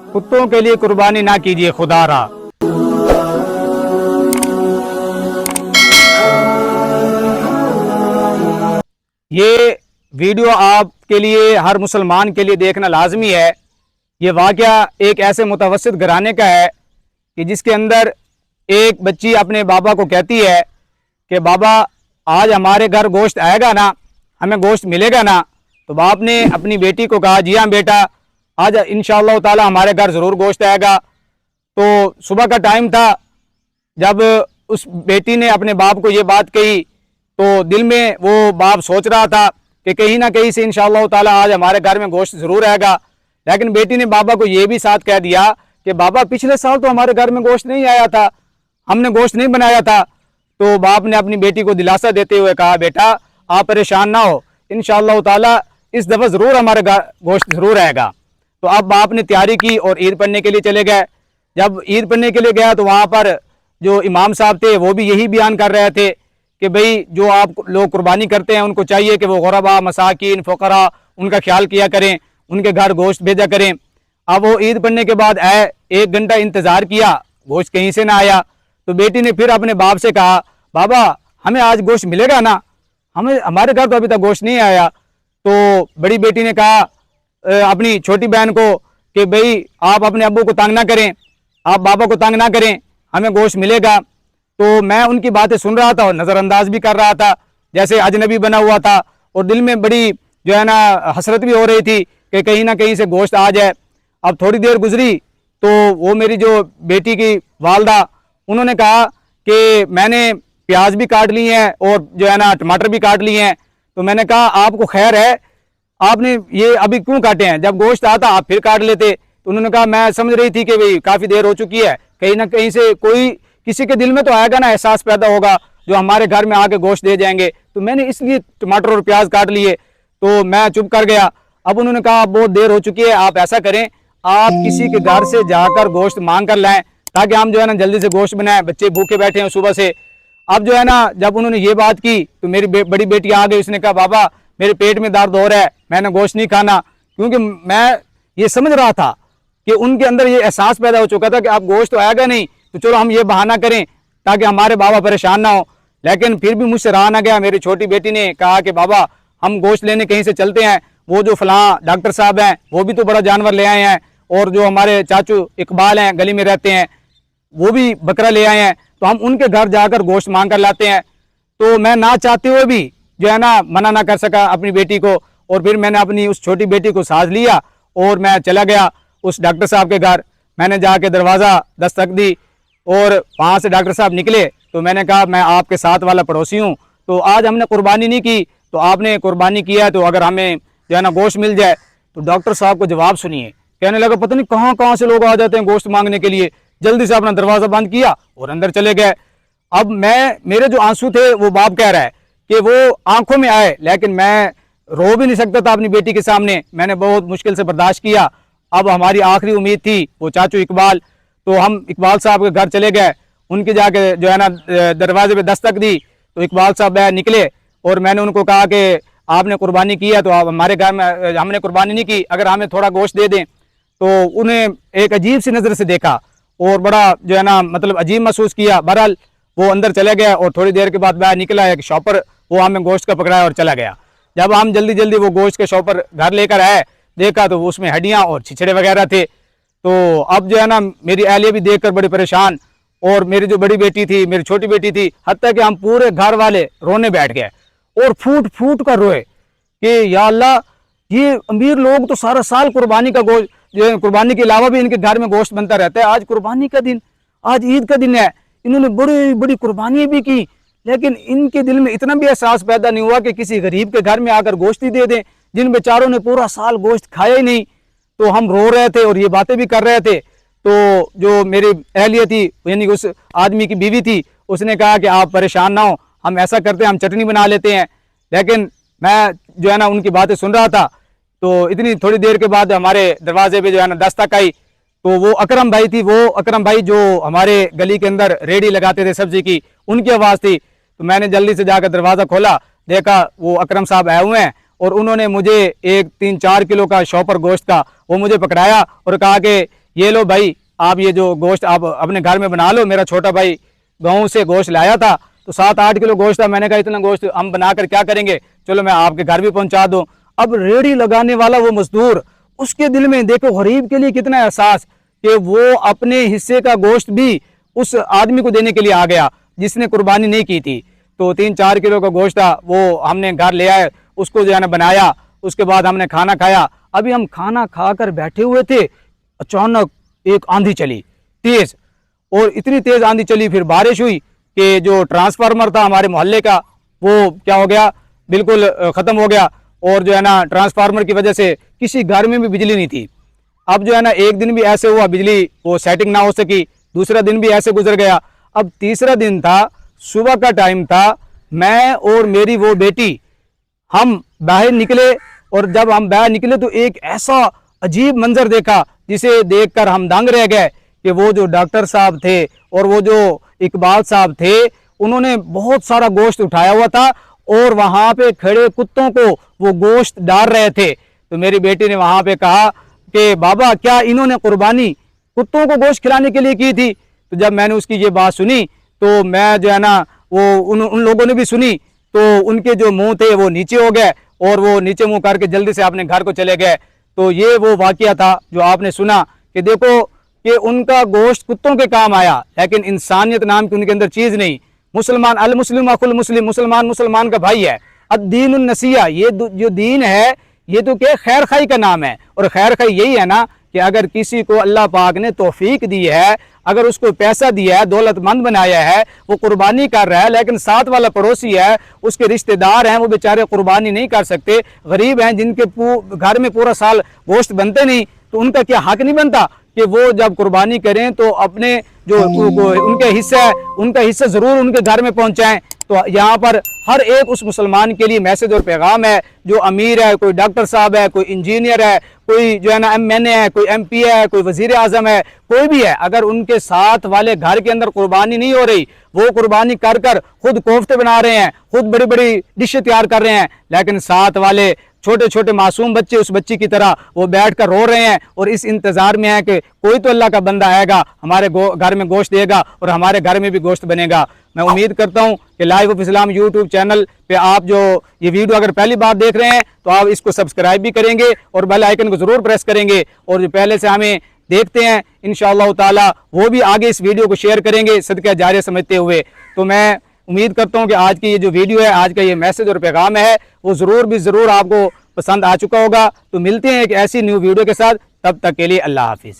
कुत्तों के लिए कुर्बानी ना कीजिए खुदा रहा। ये वीडियो आपके लिए, हर मुसलमान के लिए देखना लाजमी है। ये वाक़या एक ऐसे मुतवस्सित घराने का है कि जिसके अंदर एक बच्ची अपने बाबा को कहती है कि बाबा आज हमारे घर गोश्त आएगा ना, हमें गोश्त मिलेगा ना। तो बाप ने अपनी बेटी को कहा जी हाँ बेटा, आज इंशाअल्लाह ताला हमारे घर ज़रूर गोश्त आएगा। तो सुबह का टाइम था, जब उस बेटी ने अपने बाप को ये बात कही तो दिल में वो बाप सोच रहा था कि कहीं ना कहीं से इंशाअल्लाह ताला आज हमारे घर में गोश्त ज़रूर आएगा। लेकिन बेटी ने बाबा को ये भी साथ कह दिया कि बाबा पिछले साल तो हमारे घर में गोश्त नहीं आया था, हमने गोश्त नहीं बनाया था। तो बाप ने अपनी बेटी को दिलासा देते हुए कहा बेटा आप परेशान ना हो, इंशाअल्लाह ताला इस दफ़ा ज़रूर हमारे घर गोश्त ज़रूर आएगा। तो अब बाप ने तैयारी की और ईद पढ़ने के लिए चले गए। जब ईद पढ़ने के लिए गया तो वहाँ पर जो इमाम साहब थे वो भी यही बयान कर रहे थे कि भाई जो आप लोग कुर्बानी करते हैं उनको चाहिए कि वो गुरबा, मसाकिन, फ़ुक़रा उनका ख्याल किया करें, उनके घर गोश्त भेजा करें। अब वो ईद पढ़ने के बाद आए, 1 घंटा इंतज़ार किया, गोश्त कहीं से ना आया। तो बेटी ने फिर अपने बाप से कहा बाबा हमें आज गोश्त मिलेगा ना, हमें हमारे घर तो अभी तक गोश्त नहीं आया। तो बड़ी बेटी ने कहा अपनी छोटी बहन को कि भाई आप अपने अब्बू को तंग ना करें, आप बाबा को तंग ना करें, हमें गोश्त मिलेगा। तो मैं उनकी बातें सुन रहा था और नज़रअंदाज भी कर रहा था, जैसे अजनबी बना हुआ था। और दिल में बड़ी जो है ना हसरत भी हो रही थी कि कहीं ना कहीं से गोश्त आ जाए। अब थोड़ी देर गुजरी तो वो मेरी जो बेटी की वालदा उन्होंने कहा कि मैंने प्याज भी काट ली हैं और जो है ना टमाटर भी काट लिए हैं। तो मैंने कहा आपको खैर है, आपने ये अभी क्यों काटे हैं, जब गोश्त आता आप फिर काट लेते। तो उन्होंने कहा मैं समझ रही थी कि भाई काफ़ी देर हो चुकी है, कहीं ना कहीं से कोई किसी के दिल में तो आएगा ना, एहसास पैदा होगा जो हमारे घर में आके गोश्त दे जाएंगे। तो मैंने इसलिए टमाटर और प्याज काट लिए। तो मैं चुप कर गया। अब उन्होंने कहा बहुत देर हो चुकी है, आप ऐसा करें आप किसी के घर से जाकर गोश्त मांग कर लाएं ताकि हम जो है ना जल्दी से गोश्त बनाएं, बच्चे भूखे बैठे हैं सुबह से। अब जो है ना जब उन्होंने ये बात की तो मेरी बड़ी बेटी आ गई, उसने कहा बाबा मेरे पेट में दर्द हो रहा है, मैंने गोश्त नहीं खाना। क्योंकि मैं ये समझ रहा था कि उनके अंदर ये एहसास पैदा हो चुका था कि आप गोश्त तो आएगा नहीं, तो चलो हम ये बहाना करें ताकि हमारे बाबा परेशान ना हो। लेकिन फिर भी मुझसे रहा ना गया। मेरी छोटी बेटी ने कहा कि बाबा हम गोश्त लेने कहीं से चलते हैं, वो जो फलां डॉक्टर साहब हैं वो भी तो बड़ा जानवर ले आए हैं, और जो हमारे चाचू इकबाल हैं गली में रहते हैं वो भी बकरा ले आए हैं, तो हम उनके घर जाकर गोश्त मांग कर लाते हैं। तो मैं ना चाहते हुए भी जो है ना मना ना कर सका अपनी बेटी को, और फिर मैंने अपनी उस छोटी बेटी को साथ लिया और मैं चला गया उस डॉक्टर साहब के घर। मैंने जाके दरवाज़ा दस्तक दी और वहाँ से डॉक्टर साहब निकले। तो मैंने कहा मैं आपके साथ वाला पड़ोसी हूँ, तो आज हमने कुर्बानी नहीं की, तो आपने कुर्बानी किया है, तो अगर हमें जो है ना गोश्त मिल जाए। तो डॉक्टर साहब को जवाब सुनिए, कहने लगा पता नहीं कहाँ कहाँ से लोग आ जाते हैं गोश्त मांगने के लिए। जल्दी से अपना दरवाज़ा बंद किया और अंदर चले गए। अब मेरे जो आंसू थे वो बाप कह रहा है कि वो आंखों में आए, लेकिन मैं रो भी नहीं सकता था अपनी बेटी के सामने। मैंने बहुत मुश्किल से बर्दाश्त किया। अब हमारी आखिरी उम्मीद थी वो चाचू इकबाल, तो हम इकबाल साहब के घर चले गए। उनके जाके जो है ना दरवाजे पे दस्तक दी तो इकबाल साहब बाहर निकले और मैंने उनको कहा कि आपने कुर्बानी की है तो आप हमारे घर में, हमने कुर्बानी नहीं की, अगर हमें थोड़ा गोश्त दे दें। तो उन्हें एक अजीब सी नज़र से देखा और बड़ा जो है ना मतलब अजीब महसूस किया। बहरहाल वो अंदर चले गया और थोड़ी देर के बाद बाहर निकला एक शॉपर, वो हमें गोश्त का पकड़ाया और चला गया। जब हम जल्दी जल्दी वो गोश्त के शॉपर घर लेकर आए, देखा तो उसमें हड्डियाँ और छिछड़े वगैरह थे। तो अब जो है ना मेरी अहलिया भी देखकर बड़ी परेशान, और मेरी जो बड़ी बेटी थी, मेरी छोटी बेटी थी, हत्ता कि हम पूरे घर वाले रोने बैठ गए और फूट फूट कर रोए कि या अल्लाह ये अमीर लोग तो सारा साल कुर्बानी का गोश्त, कुर्बानी के अलावा भी इनके घर में गोश्त बनता रहता है, आज कुर्बानी का दिन, आज ईद का दिन है, इन्होंने बड़ी बड़ी कुर्बानियाँ भी की, लेकिन इनके दिल में इतना भी एहसास पैदा नहीं हुआ कि किसी गरीब के घर में आकर गोश्त ही दे दें, जिन बेचारों ने पूरा साल गोश्त खाया ही नहीं। तो हम रो रहे थे और ये बातें भी कर रहे थे। तो जो मेरी अहलिया थी, यानी उस आदमी की बीवी थी, उसने कहा कि आप परेशान ना हो, हम ऐसा करते हैं हम चटनी बना लेते हैं। लेकिन मैं जो है ना उनकी बातें सुन रहा था। तो इतनी थोड़ी देर के बाद हमारे दरवाजे पे जो है ना दस्तक आई, तो वो अकरम भाई थी, वो अकरम भाई जो हमारे गली के अंदर रेडी लगाते थे सब्जी की, उनकी आवाज़ थी। तो मैंने जल्दी से जाकर दरवाज़ा खोला, देखा वो अकरम साहब आए हुए हैं और उन्होंने मुझे एक 3-4 किलो का शॉपर गोश्त का वो मुझे पकड़ाया और कहा कि ये लो भाई, आप ये जो गोश्त आप अपने घर में बना लो। मेरा छोटा भाई गाँव से गोश्त लाया था, तो 7-8 किलो गोश्त था। मैंने कहा इतना गोश्त हम बनाकर क्या करेंगे, चलो मैं आपके घर भी पहुंचा दूं। अब रेडी लगाने वाला वो मजदूर, उसके दिल में देखो गरीब के लिए कितना एहसास कि वो अपने हिस्से का गोश्त भी उस आदमी को देने के लिए आ गया जिसने कुर्बानी नहीं की थी। तो 3-4 किलो का गोश्त था, वो हमने घर ले आए, उसको जो है ना बनाया। उसके बाद हमने खाना खाया। अभी हम खाना खाकर बैठे हुए थे, अचानक एक आंधी चली तेज, और इतनी तेज आंधी चली, फिर बारिश हुई कि जो ट्रांसफार्मर था हमारे मोहल्ले का वो क्या हो गया, बिल्कुल ख़त्म हो गया। और जो है ना ट्रांसफार्मर की वजह से किसी घर में भी बिजली नहीं थी। अब जो है ना एक दिन भी ऐसे हुआ बिजली वो सेटिंग ना हो सकी, दूसरा दिन भी ऐसे गुजर गया। अब तीसरा दिन था, सुबह का टाइम था, मैं और मेरी वो बेटी हम बाहर निकले, और जब हम बाहर निकले तो एक ऐसा अजीब मंजर देखा जिसे देखकर हम दंग रह गए कि वो जो डॉक्टर साहब थे और वो जो इकबाल साहब थे, उन्होंने बहुत सारा गोश्त उठाया हुआ था और वहाँ पे खड़े कुत्तों को वो गोश्त डाल रहे थे। तो मेरी बेटी ने वहाँ पे कहा कि बाबा क्या इन्होंने कुर्बानी कुत्तों को गोश्त खिलाने के लिए की थी। तो जब मैंने उसकी ये बात सुनी तो मैं जो है ना वो उन लोगों ने भी सुनी, तो उनके जो मुंह थे वो नीचे हो गए और वो नीचे मुंह करके जल्दी से अपने घर को चले गए। तो ये वो वाकया था जो आपने सुना कि देखो कि उनका गोश्त कुत्तों के काम आया, लेकिन इंसानियत नाम की उनके अंदर चीज़ नहीं। मुसलमान अल मुस्लिम अकुल मुस्लिम, मुसलमान मुसलमान का भाई है। अद्दीन नसीहा, ये जो दीन है ये तो क्या खैर खाई का नाम है। और खैर खाई यही है ना कि अगर किसी को अल्लाह पाक ने तौफीक दी है, अगर उसको पैसा दिया है, दौलतमंद बनाया है, वो कुर्बानी कर रहा है, लेकिन साथ वाला पड़ोसी है, उसके रिश्तेदार हैं, वो बेचारे कुर्बानी नहीं कर सकते, गरीब हैं, जिनके घर में पूरा साल गोश्त बनते नहीं, तो उनका क्या हक नहीं बनता कि वो जब कुर्बानी करें तो अपने जो उनका हिस्सा ज़रूर उनके घर में पहुंचाएं। तो यहाँ पर हर एक उस मुसलमान के लिए मैसेज और पैगाम है, जो अमीर है, कोई डॉक्टर साहब है, कोई इंजीनियर है, कोई जो है ना MNA है, कोई MP है, कोई वजीर आजम है, कोई भी है, अगर उनके साथ वाले घर के अंदर कुर्बानी नहीं हो रही, वो कुर्बानी कर कर खुद कोफ्ते बना रहे हैं, खुद बड़ी बड़ी डिशें तैयार कर रहे हैं, लेकिन साथ वाले छोटे छोटे मासूम बच्चे उस बच्ची की तरह वो बैठ कर रो रहे हैं और इस इंतज़ार में है कि कोई तो अल्लाह का बंदा आएगा, हमारे घर में गोश्त देगा और हमारे घर में भी गोश्त बनेगा। मैं उम्मीद करता हूं कि live of Islam YouTube channel पे आप जो ये वीडियो अगर पहली बार देख रहे हैं तो आप इसको सब्सक्राइब भी करेंगे और बेल आइकन को ज़रूर प्रेस करेंगे, और जो पहले से हमें देखते हैं इंशाअल्लाह ताला वो भी आगे इस वीडियो को शेयर करेंगे सदका जारिया समझते हुए। तो मैं उम्मीद करता हूं कि आज की ये जो वीडियो है, आज का ये मैसेज और पैगाम है, वो ज़रूर आपको पसंद आ चुका होगा। तो मिलते हैं एक ऐसी न्यू वीडियो के साथ, तब तक के लिए अल्लाह हाफिज़।